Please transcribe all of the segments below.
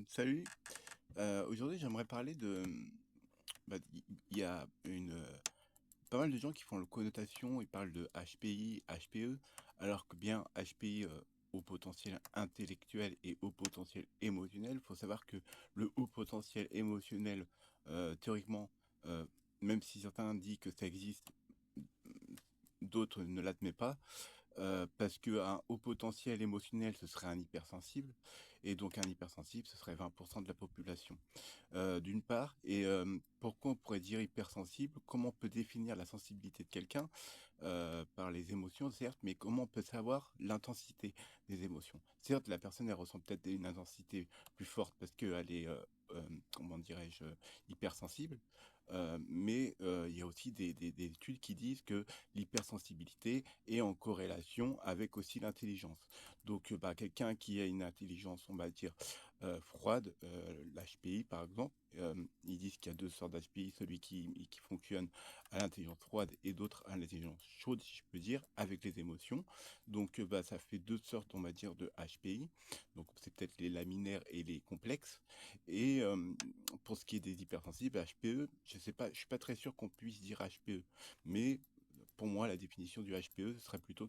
Salut. Aujourd'hui, j'aimerais parler de, il y a pas mal de gens qui font le connotation, ils parlent de HPI, HPE, alors que bien HPI, haut potentiel intellectuel et haut potentiel émotionnel. Il faut savoir que le haut potentiel émotionnel, théoriquement, heu, même si certains disent que ça existe, d'autres ne l'admettent pas. Parce qu'un haut potentiel émotionnel, ce serait un hypersensible et donc un hypersensible, ce serait 20 de la population. D'une part et pourquoi on pourrait dire hypersensible? Comment on peut définir la sensibilité de quelqu'un? Par les émotions certes, mais comment on peut savoir l'intensité des émotions? Certes, la personne, elle ressent peut-être une intensité plus forte parce qu'elle est, comment dirais-je? Hypersensible, mais il y a aussi des études qui disent que l'hypersensibilité est en corrélation avec aussi l'intelligence. Donc, quelqu'un qui a une intelligence, on va dire, froide, l'HPI par exemple, ils disent qu'il y a 2 sortes d'HPI, celui qui fonctionne à l'intelligence froide et d'autres à l'intelligence chaude, si je peux dire, avec les émotions. Donc, ça fait 2 sortes, on va dire, de HPI. Donc, c'est peut-être les laminaires et les complexes. Et pour ce qui est des hypersensibles, HPE, je sais pas, je suis pas très sûr qu'on puisse dire HPE. Mais pour moi, la définition du HPE, ce serait plutôt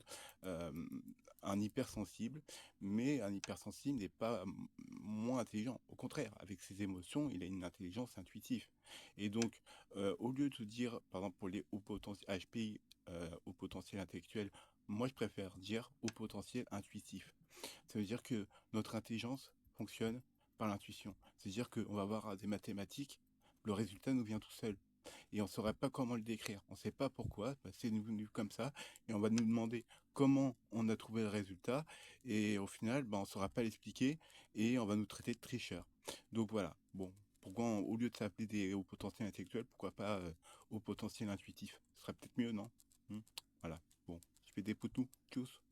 un hypersensible, mais un hypersensible n'est pas moins intelligent. Au contraire, avec ses émotions, il a une intelligence intuitive. Et donc, au lieu de dire, par exemple, pour les hauts potentiels HPI, haut potentiel intellectuel, moi, je préfère dire haut potentiel intuitif. Ça veut dire que notre intelligence fonctionne par l'intuition. C'est-à-dire qu'on va avoir des mathématiques, le résultat nous vient tout seul et on saurait pas comment le décrire. On sait pas pourquoi, c'est venu comme ça et on va nous demander comment on a trouvé le résultat et au final, on saura pas l'expliquer et on va nous traiter de tricheurs. Donc voilà, bon, pourquoi au lieu de s'appeler des hauts potentiels intellectuels, pourquoi pas, hauts potentiels intuitifs? Ce serait peut-être mieux, non? Mmh, voilà, bon, je fais des poutous. Tchuss.